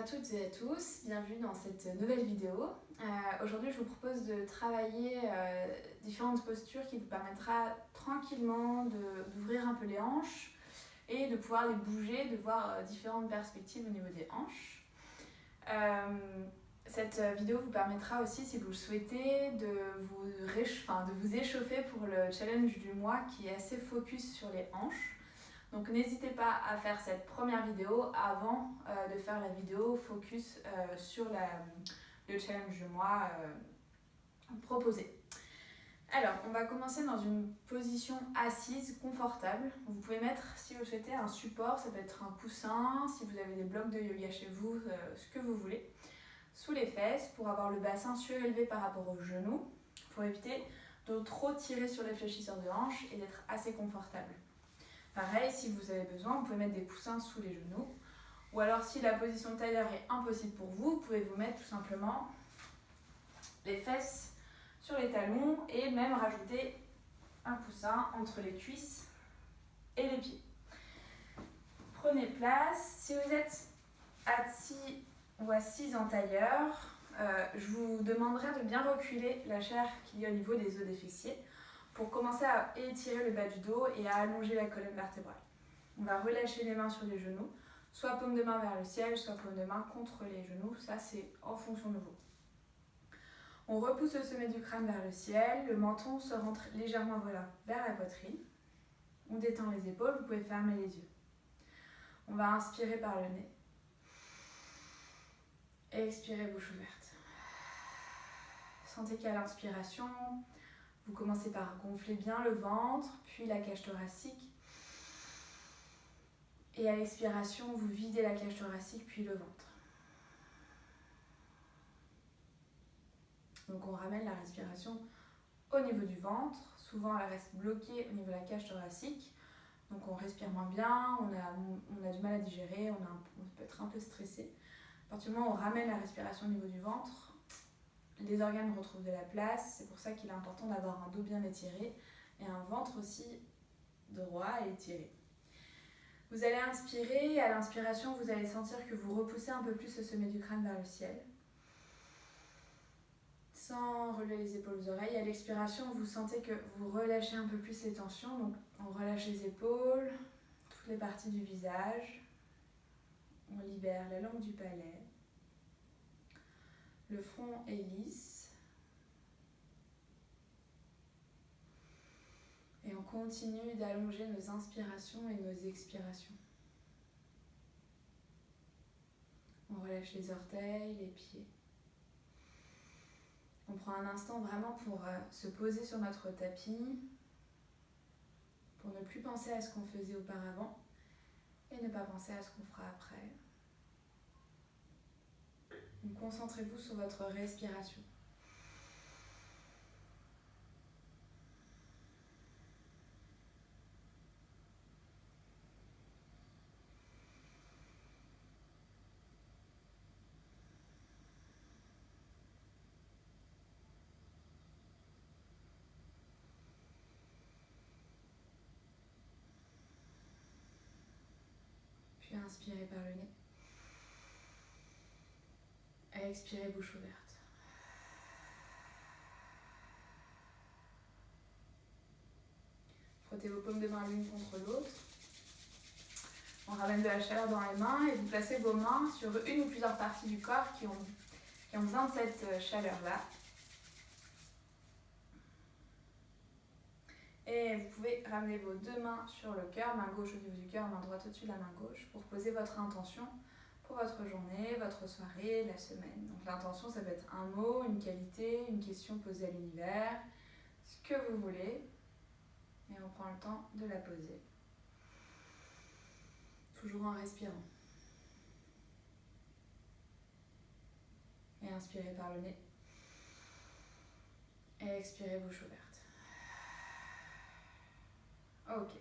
toutes et à tous, bienvenue dans cette nouvelle vidéo. Aujourd'hui je vous propose de travailler différentes postures qui vous permettra tranquillement d'ouvrir un peu les hanches et de pouvoir les bouger, de voir différentes perspectives au niveau des hanches. Cette vidéo vous permettra aussi, si vous le souhaitez, de vous échauffer pour le challenge du mois qui est assez focus sur les hanches. Donc n'hésitez pas à faire cette première vidéo avant de faire la vidéo focus sur le challenge du mois proposé. Alors, on va commencer dans une position assise confortable. Vous pouvez mettre, si vous le souhaitez, un support, ça peut être un coussin, si vous avez des blocs de yoga chez vous, ce que vous voulez, sous les fesses pour avoir le bassin surélevé par rapport aux genoux, pour éviter de trop tirer sur les fléchisseurs de hanches et d'être assez confortable. Pareil, si vous avez besoin, vous pouvez mettre des coussins sous les genoux. Ou alors, si la position de tailleur est impossible pour vous, vous pouvez vous mettre tout simplement les fesses sur les talons et même rajouter un coussin entre les cuisses et les pieds. Prenez place. Si vous êtes assis ou assise en tailleur, je vous demanderai de bien reculer la chair qu'il y a au niveau des os des fessiers pour commencer à étirer le bas du dos et à allonger la colonne vertébrale. On va relâcher les mains sur les genoux, soit paume de main vers le ciel, soit paume de main contre les genoux, ça c'est en fonction de vous. On repousse le sommet du crâne vers le ciel, le menton se rentre légèrement vers la poitrine. On détend les épaules, vous pouvez fermer les yeux. On va inspirer par le nez. Et expirer bouche ouverte. Sentez qu'à l'inspiration, vous commencez par gonfler bien le ventre, puis la cage thoracique. Et à l'expiration, vous videz la cage thoracique, puis le ventre. Donc on ramène la respiration au niveau du ventre. Souvent elle reste bloquée au niveau de la cage thoracique. Donc on respire moins bien, on a du mal à digérer, on peut être un peu stressé. À partir du moment où on ramène la respiration au niveau du ventre, les organes retrouvent de la place. C'est pour ça qu'il est important d'avoir un dos bien étiré et un ventre aussi droit et étiré. Vous allez inspirer et à l'inspiration, vous allez sentir que vous repoussez un peu plus le sommet du crâne vers le ciel. Sans relever les épaules aux oreilles. À l'expiration, vous sentez que vous relâchez un peu plus les tensions. Donc on relâche les épaules, toutes les parties du visage. On libère la langue du palais. Le front est lisse. Et on continue d'allonger nos inspirations et nos expirations. On relâche les orteils, les pieds. On prend un instant vraiment pour se poser sur notre tapis, pour ne plus penser à ce qu'on faisait auparavant et ne pas penser à ce qu'on fera après. Donc concentrez-vous sur votre respiration. Puis inspirez par le nez. Et expirez bouche ouverte. Frottez vos paumes de main l'une contre l'autre. On ramène de la chaleur dans les mains et vous placez vos mains sur une ou plusieurs parties du corps qui ont besoin de cette chaleur-là. Et vous pouvez ramener vos deux mains sur le cœur, main gauche au niveau du cœur, main droite au-dessus de la main gauche, pour poser votre intention pour votre journée, votre soirée, la semaine. Donc l'intention, ça peut être un mot, une qualité, une question posée à l'univers, ce que vous voulez. Et on prend le temps de la poser. Toujours en respirant. Et inspirez par le nez. Et expirez bouche ouverte. Ok.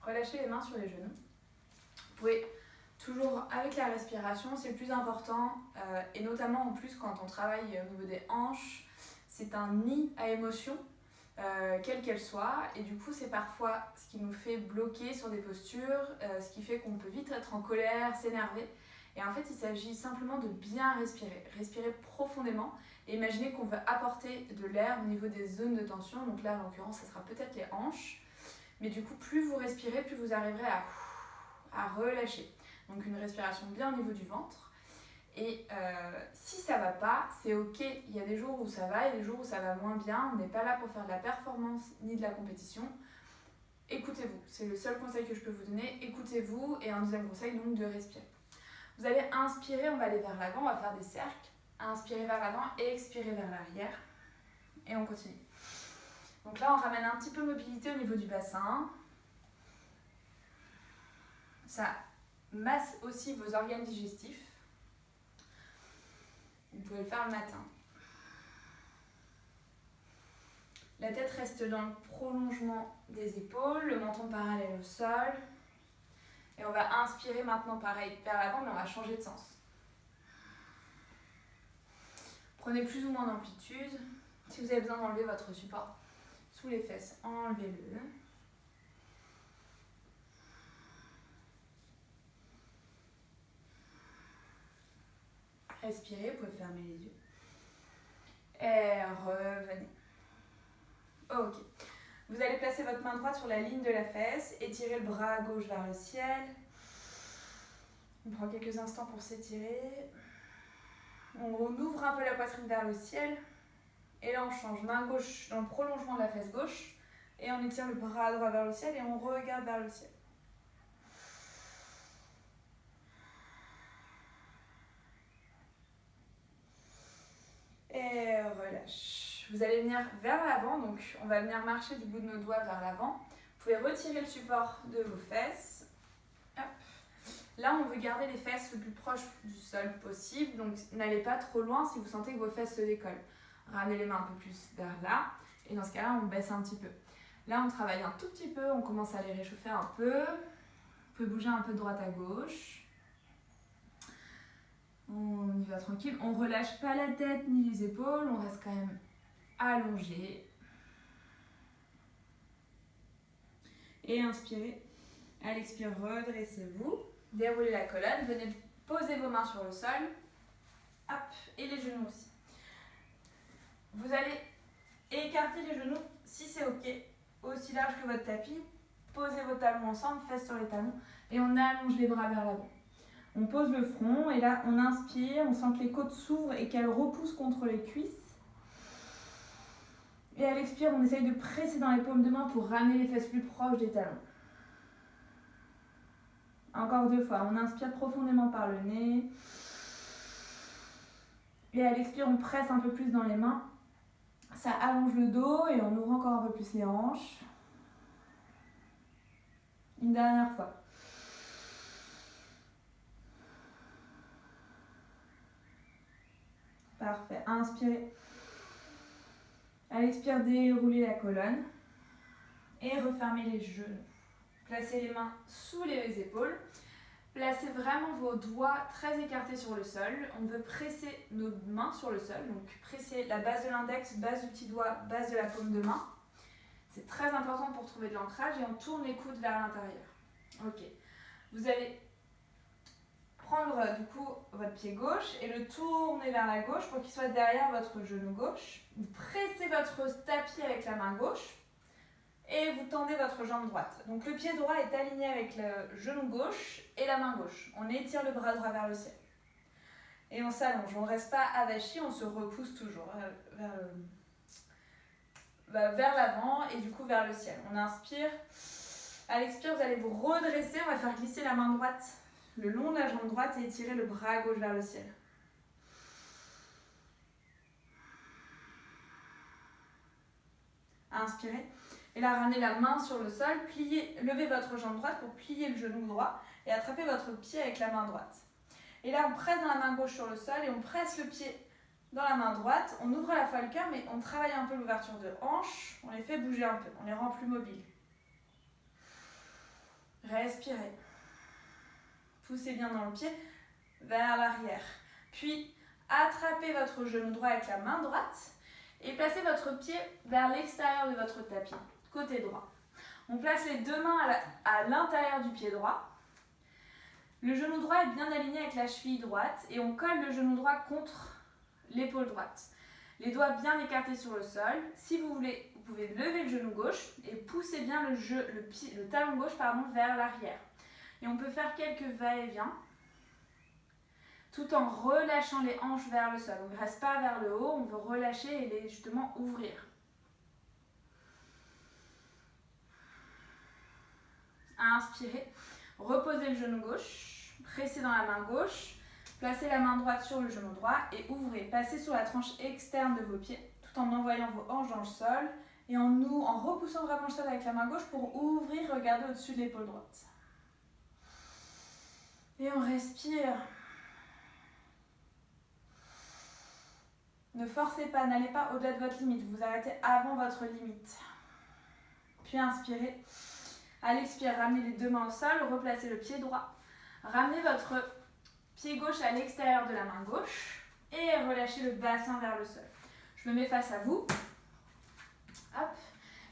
Relâchez les mains sur les genoux. Vous pouvez toujours avec la respiration, c'est le plus important. Et notamment en plus quand on travaille au niveau des hanches, c'est un nid à émotions. Quelle qu'elle soit, et du coup c'est parfois ce qui nous fait bloquer sur des postures, ce qui fait qu'on peut vite être en colère, s'énerver, Et en fait, il s'agit simplement de bien respirer. Respirer profondément et imaginez qu'on veut apporter de l'air au niveau des zones de tension. Donc là, en l'occurrence, ça sera peut-être les hanches. Mais du coup, plus vous respirez, plus vous arriverez à relâcher. Donc une respiration bien au niveau du ventre. Et si ça va pas, c'est ok. Il y a des jours où ça va et des jours où ça va moins bien. On n'est pas là pour faire de la performance ni de la compétition. Écoutez-vous. C'est le seul conseil que je peux vous donner. Écoutez-vous. Et un deuxième conseil, donc, de respirer. Vous allez inspirer, on va aller vers l'avant, on va faire des cercles. Inspirez vers l'avant et expirez vers l'arrière. Et on continue. Donc là, on ramène un petit peu de mobilité au niveau du bassin. Ça masse aussi vos organes digestifs. Vous pouvez le faire le matin. La tête reste dans le prolongement des épaules, le menton parallèle au sol. Et on va inspirer maintenant pareil vers l'avant, mais on va changer de sens. Prenez plus ou moins d'amplitude. Si vous avez besoin d'enlever votre support sous les fesses, enlevez-le. Respirez, vous pouvez fermer les yeux. Et revenez. Ok. Vous allez placer votre main droite sur la ligne de la fesse, étirez le bras gauche vers le ciel. On prend quelques instants pour s'étirer. On ouvre un peu la poitrine vers le ciel. Et là, on change main gauche dans le prolongement de la fesse gauche. Et on étire le bras droit vers le ciel et on regarde vers le ciel. Et relâche. Vous allez venir vers l'avant, donc on va venir marcher du bout de nos doigts vers l'avant. Vous pouvez retirer le support de vos fesses. Hop. Là, on veut garder les fesses le plus proche du sol possible, donc n'allez pas trop loin si vous sentez que vos fesses se décollent. Ramenez les mains un peu plus vers là, et dans ce cas-là, on baisse un petit peu. Là, on travaille un tout petit peu, on commence à les réchauffer un peu. Vous pouvez bouger un peu de droite à gauche. On y va tranquille, on ne relâche pas la tête ni les épaules, on reste quand même allongé. Et inspirez. À l'expire, redressez-vous. Déroulez la colonne, venez poser vos mains sur le sol. Hop, et les genoux aussi. Vous allez écarter les genoux si c'est ok, aussi large que votre tapis. Posez vos talons ensemble, fesses sur les talons, et on allonge les bras vers l'avant. On pose le front et là on inspire, on sent que les côtes s'ouvrent et qu'elles repoussent contre les cuisses. Et à l'expire, on essaye de presser dans les paumes de main pour ramener les fesses plus proches des talons. Encore 2 fois, on inspire profondément par le nez. Et à l'expire, on presse un peu plus dans les mains. Ça allonge le dos et on ouvre encore un peu plus les hanches. Une dernière fois. Parfait. Inspirez. À l'expire, déroulez la colonne. Et refermez les genoux. Placez les mains sous les épaules. Placez vraiment vos doigts très écartés sur le sol. On veut presser nos mains sur le sol. Donc pressez la base de l'index, base du petit doigt, base de la paume de main. C'est très important pour trouver de l'ancrage et on tourne les coudes vers l'intérieur. Ok. Vous allez prendre du coup votre pied gauche et le tourner vers la gauche pour qu'il soit derrière votre genou gauche. Vous pressez votre tapis avec la main gauche et vous tendez votre jambe droite. Donc le pied droit est aligné avec le genou gauche et la main gauche. On étire le bras droit vers le ciel. Et on s'allonge, on ne reste pas avachi, on se repousse toujours vers l'avant et du coup vers le ciel. On inspire. À l'expire, vous allez vous redresser, on va faire glisser la main droite le long de la jambe droite et étirer le bras gauche vers le ciel. Inspirez. Et là, ramenez la main sur le sol, levez votre jambe droite pour plier le genou droit et attrapez votre pied avec la main droite. Et là, on presse dans la main gauche sur le sol et on presse le pied dans la main droite. On ouvre à la fois le cœur, mais on travaille un peu l'ouverture de hanches. On les fait bouger un peu, on les rend plus mobiles. Respirez. Poussez bien dans le pied vers l'arrière. Puis, attrapez votre genou droit avec la main droite et placez votre pied vers l'extérieur de votre tapis, côté droit. On place les 2 mains à l'intérieur du pied droit. Le genou droit est bien aligné avec la cheville droite et on colle le genou droit contre l'épaule droite. Les doigts bien écartés sur le sol. Si vous voulez, vous pouvez lever le genou gauche et pousser bien le talon gauche vers l'arrière. Et on peut faire quelques va-et-vient tout en relâchant les hanches vers le sol. On ne reste pas vers le haut, on veut relâcher et justement ouvrir. Inspirez, reposez le genou gauche, pressez dans la main gauche, placez la main droite sur le genou droit et ouvrez. Passez sur la tranche externe de vos pieds tout en envoyant vos hanches dans le sol et en repoussant vraiment le sol avec la main gauche pour ouvrir, regarder au-dessus de l'épaule droite. Et on respire. Ne forcez pas, n'allez pas au-delà de votre limite, vous arrêtez avant votre limite. Puis inspirez. À l'expire, ramenez les deux mains au sol, replacez le pied droit. Ramenez votre pied gauche à l'extérieur de la main gauche et relâchez le bassin vers le sol. Je me mets face à vous. Hop.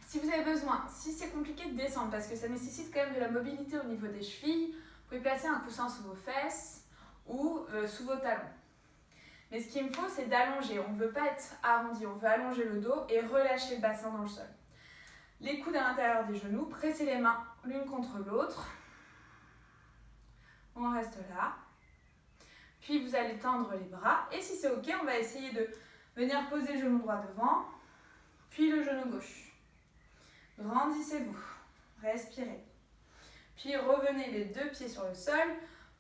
Si vous avez besoin, si c'est compliqué de descendre parce que ça nécessite quand même de la mobilité au niveau des chevilles, vous pouvez placer un coussin sous vos fesses ou sous vos talons. Mais ce qu'il me faut, c'est d'allonger. On ne veut pas être arrondi, on veut allonger le dos et relâcher le bassin dans le sol. Les coudes à l'intérieur des genoux, pressez les mains l'une contre l'autre. On reste là. Puis vous allez tendre les bras. Et si c'est ok, on va essayer de venir poser le genou droit devant, puis le genou gauche. Grandissez-vous. Respirez. Puis revenez les deux pieds sur le sol.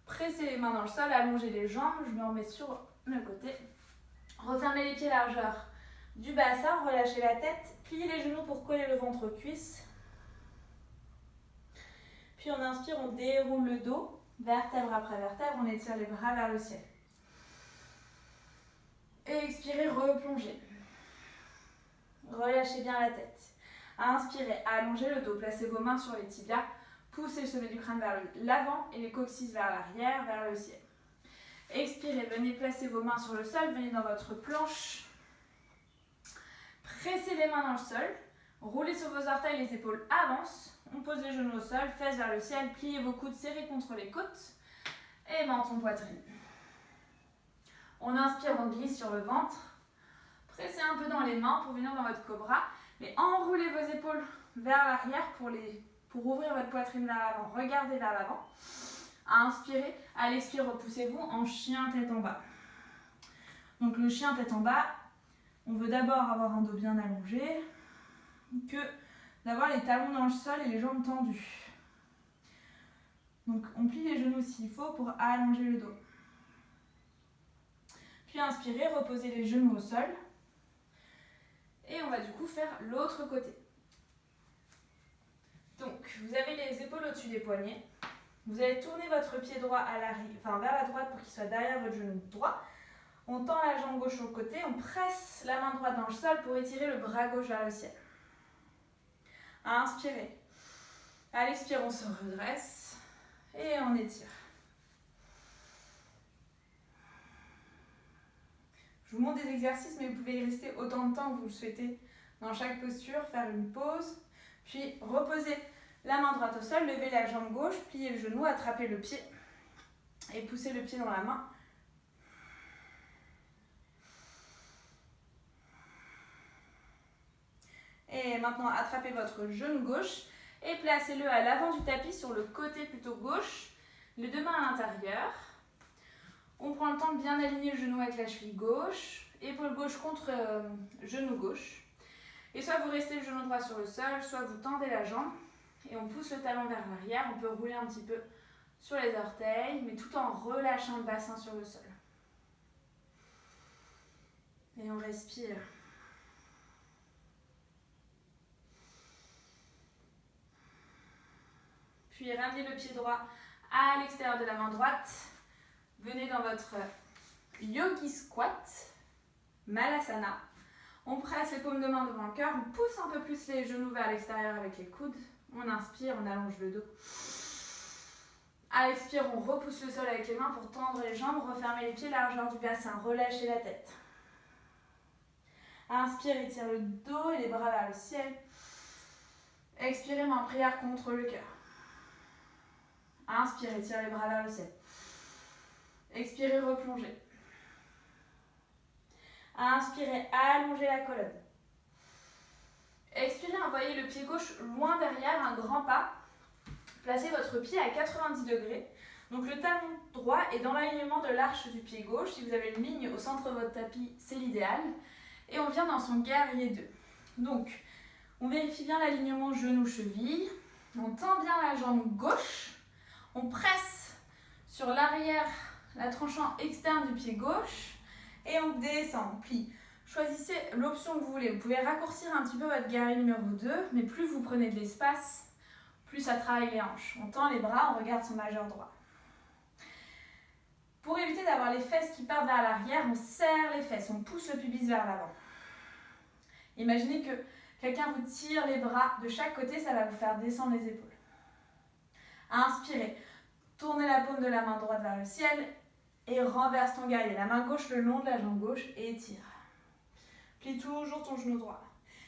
Pressez les mains dans le sol, allongez les jambes. Je me remets sur le côté. Refermez les pieds largeur du bassin, relâchez la tête. Pliez les genoux pour coller le ventre aux cuisses. Puis on inspire, on déroule le dos, vertèbre après vertèbre, on étire les bras vers le ciel. Et expirez, replongez. Relâchez bien la tête. Inspirez, allongez le dos, placez vos mains sur les tibias, poussez le sommet du crâne vers l'avant et les coccyx vers l'arrière, vers le ciel. Expirez, venez placer vos mains sur le sol, venez dans votre planche. Pressez les mains dans le sol, roulez sur vos orteils, les épaules avancent. On pose les genoux au sol, fesses vers le ciel, pliez vos coudes serrés contre les côtes et menton poitrine. On inspire, on glisse sur le ventre. Pressez un peu dans les mains pour venir dans votre cobra. Mais enroulez vos épaules vers l'arrière pour ouvrir votre poitrine vers l'avant. Regardez vers l'avant. Inspirez, à l'expire, repoussez-vous en chien tête en bas. Donc le chien tête en bas, on veut d'abord avoir un dos bien allongé que d'avoir les talons dans le sol et les jambes tendues. Donc on plie les genoux s'il faut pour allonger le dos. Puis inspirez, reposez les genoux au sol. Et on va du coup faire l'autre côté. Donc vous avez les épaules au-dessus des poignets. Vous allez tourner votre pied droit vers la droite pour qu'il soit derrière votre genou droit. On tend la jambe gauche au côté, on presse la main droite dans le sol pour étirer le bras gauche vers le ciel. Inspirez. À l'expire, on se redresse et on étire. Je vous montre des exercices, mais vous pouvez y rester autant de temps que vous le souhaitez dans chaque posture, faire une pause, puis reposer la main droite au sol, lever la jambe gauche, plier le genou, attraper le pied et pousser le pied dans la main. Et maintenant, attrapez votre genou gauche et placez-le à l'avant du tapis, sur le côté plutôt gauche, les deux mains à l'intérieur. On prend le temps de bien aligner le genou avec la cheville gauche, épaule gauche contre genou gauche. Et soit vous restez le genou droit sur le sol, soit vous tendez la jambe et on pousse le talon vers l'arrière. On peut rouler un petit peu sur les orteils, mais tout en relâchant le bassin sur le sol. Et on respire. Puis ramenez le pied droit à l'extérieur de la main droite. Venez dans votre yogi squat, malasana. On presse les paumes de main devant le cœur, on pousse un peu plus les genoux vers l'extérieur avec les coudes. On inspire, on allonge le dos. À l'expire, on repousse le sol avec les mains pour tendre les jambes, refermer les pieds, largeur du bassin, relâchez la tête. Inspire, étire le dos et les bras vers le ciel. Expirez, main en prière contre le cœur. Inspire, étire les bras vers le ciel. Expirez, replongez. Inspirez, allongez la colonne. Expirez, envoyez le pied gauche loin derrière, un grand pas. Placez votre pied à 90 degrés. Donc le talon droit est dans l'alignement de l'arche du pied gauche. Si vous avez une ligne au centre de votre tapis, c'est l'idéal. Et on vient dans son guerrier 2. Donc, on vérifie bien l'alignement genou-cheville. On tend bien la jambe gauche. On presse sur l'arrière, la tranchant externe du pied gauche. Et on descend, on plie. Choisissez l'option que vous voulez. Vous pouvez raccourcir un petit peu votre guerrier numéro 2, mais plus vous prenez de l'espace, plus ça travaille les hanches. On tend les bras, on regarde son majeur droit. Pour éviter d'avoir les fesses qui partent vers l'arrière, on serre les fesses, on pousse le pubis vers l'avant. Imaginez que quelqu'un vous tire les bras de chaque côté, ça va vous faire descendre les épaules. Inspirez, tournez la paume de la main droite vers le ciel et renverse ton guerrier. La main gauche le long de la jambe gauche et étire. Plie toujours ton genou droit.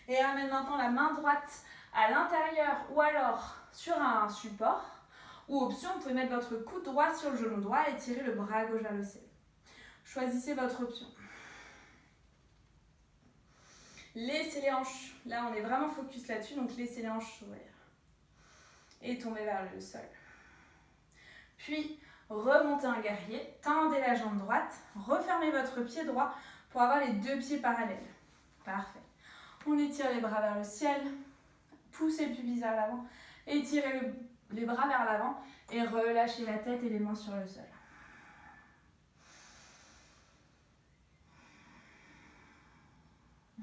Et ramène maintenant la main droite à l'intérieur ou alors sur un support. Ou option, vous pouvez mettre votre coude droit sur le genou droit et tirer le bras gauche vers le ciel. Choisissez votre option. Laissez les hanches. Là, on est vraiment focus là-dessus, donc laissez les hanches s'ouvrir. Et tombez vers le sol. Puis, remontez un guerrier, tendez la jambe droite, refermez votre pied droit pour avoir les deux pieds parallèles. Parfait. On étire les bras vers le ciel, poussez le pubis vers l'avant, étirez les bras vers l'avant et relâchez la tête et les mains sur le sol.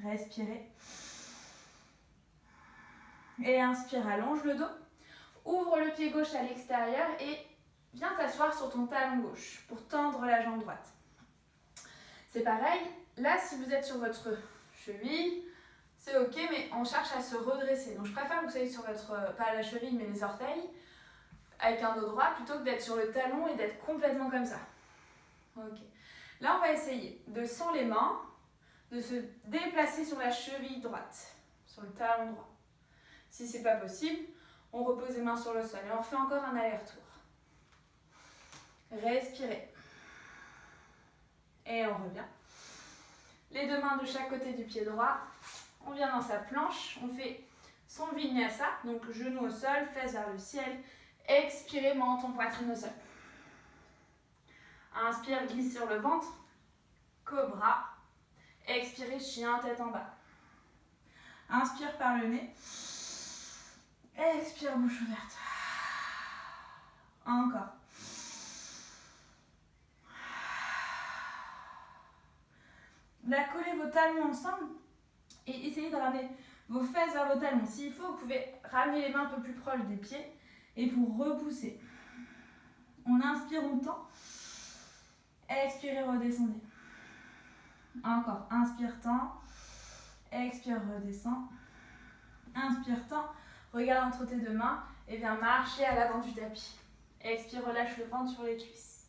Respirez. Et inspire, allonge le dos. Ouvre le pied gauche à l'extérieur et viens t'asseoir sur ton talon gauche pour tendre la jambe droite. C'est pareil, là si vous êtes sur votre cheville, c'est ok, mais on cherche à se redresser. Donc je préfère que vous soyez sur votre, pas la cheville, mais les orteils, avec un dos droit, plutôt que d'être sur le talon et d'être complètement comme ça. Ok. Là, on va essayer de, sans les mains, de se déplacer sur la cheville droite, sur le talon droit. Si c'est pas possible, on repose les mains sur le sol et on refait encore un aller-retour. Respirez. Et on revient. Les deux mains de chaque côté du pied droit. On vient dans sa planche. On fait son vinyasa, donc genou au sol, fesses vers le ciel. Expirez, menton, poitrine au sol. Inspire, glisse sur le ventre. Cobra. Expirez, chien, tête en bas. Inspire par le nez. Expire, bouche ouverte. Encore. Là, collez vos talons ensemble et essayez de ramener vos fesses vers vos talons. S'il faut, vous pouvez ramener les mains un peu plus proches des pieds et vous repoussez. On inspire, on tend. Expirez, redescendez. Encore. Inspire, tend. Expire, redescend. Inspire, tend. Regarde entre tes deux mains et viens marcher à l'avant du tapis. Expire, relâche le ventre sur les cuisses.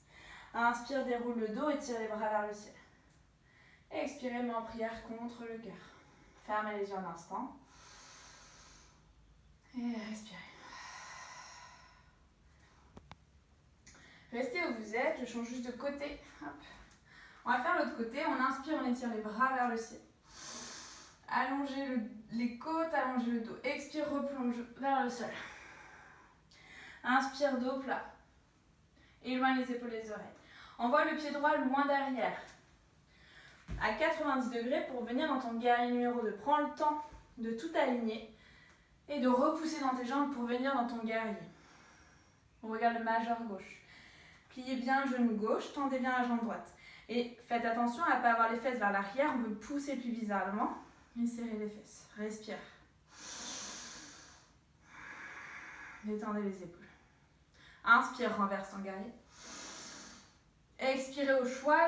Inspire, déroule le dos et tire les bras vers le ciel. Expirez, main en prière contre le cœur. Fermez les yeux un instant. Et respirez. Restez où vous êtes, je change juste de côté. Hop. On va faire l'autre côté. On inspire, on étire les bras vers le ciel. Allongez les côtes, allongez le dos. Expire, replonge vers le sol. Inspire, dos plat. Éloigne les épaules des oreilles. Envoie le pied droit loin derrière. À 90 degrés pour venir dans ton guerrier numéro 2. Prends le temps de tout aligner et de repousser dans tes jambes pour venir dans ton guerrier. On regarde le majeur gauche. Pliez bien le genou gauche, tendez bien la jambe droite. Et faites attention à ne pas avoir les fesses vers l'arrière, on veut pousser le pubis vers l'avant et serrer les fesses. Respire. Détendez les épaules. Inspire, renverse ton guerrier. Expirez au choix,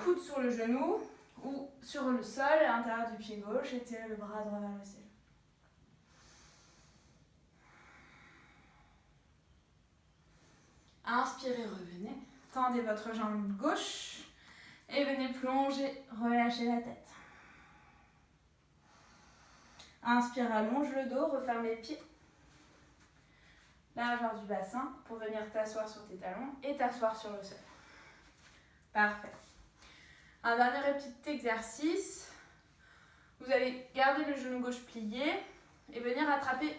coude sur le genou ou sur le sol à l'intérieur du pied gauche. Étirez le bras droit vers le ciel. Inspirez, revenez. Tendez votre jambe gauche et venez plonger, relâchez la tête. Inspire, allonge le dos, refermez les pieds. Largeur du bassin pour venir t'asseoir sur tes talons et t'asseoir sur le sol. Parfait. Un dernier petit exercice. Vous allez garder le genou gauche plié et venir attraper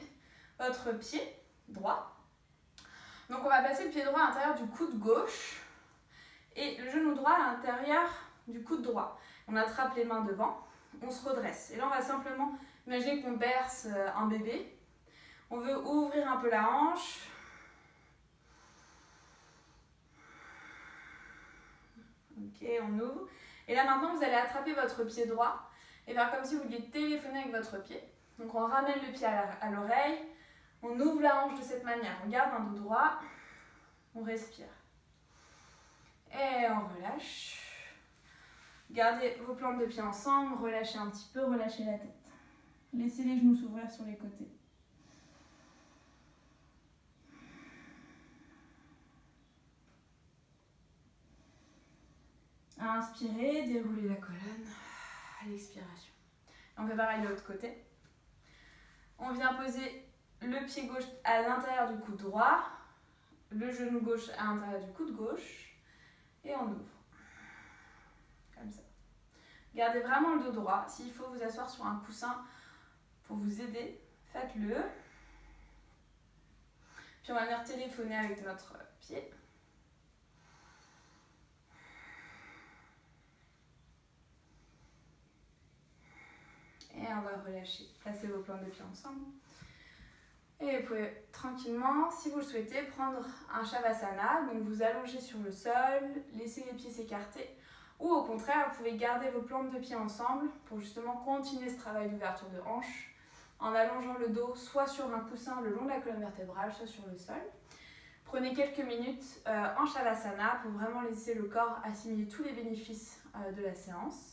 votre pied droit. Donc on va passer le pied droit à l'intérieur du coude gauche et le genou droit à l'intérieur du coude droit. On attrape les mains devant, on se redresse. Et là on va simplement imaginer qu'on berce un bébé. On veut ouvrir un peu la hanche. Ok, on ouvre. Et là maintenant vous allez attraper votre pied droit et faire comme si vous vouliez téléphoner avec votre pied. Donc on ramène le pied à l'oreille, on ouvre la hanche de cette manière, on garde un dos droit, on respire. Et on relâche. Gardez vos plantes de pied ensemble, relâchez un petit peu, relâchez la tête. Laissez les genoux s'ouvrir sur les côtés. Inspirez, déroulez la colonne à l'expiration. On fait pareil de l'autre côté. On vient poser le pied gauche à l'intérieur du coude droit, le genou gauche à l'intérieur du coude gauche et on ouvre. Comme ça. Gardez vraiment le dos droit. S'il faut vous asseoir sur un coussin pour vous aider, faites-le. Puis on va venir téléphoner avec notre pied. Et on va relâcher. Placez vos plantes de pied ensemble. Et vous pouvez tranquillement, si vous le souhaitez, prendre un Shavasana. Donc vous allongez sur le sol, laissez les pieds s'écarter. Ou au contraire, vous pouvez garder vos plantes de pied ensemble pour justement continuer ce travail d'ouverture de hanche en allongeant le dos soit sur un coussin le long de la colonne vertébrale, soit sur le sol. Prenez quelques minutes en Shavasana pour vraiment laisser le corps assimiler tous les bénéfices de la séance.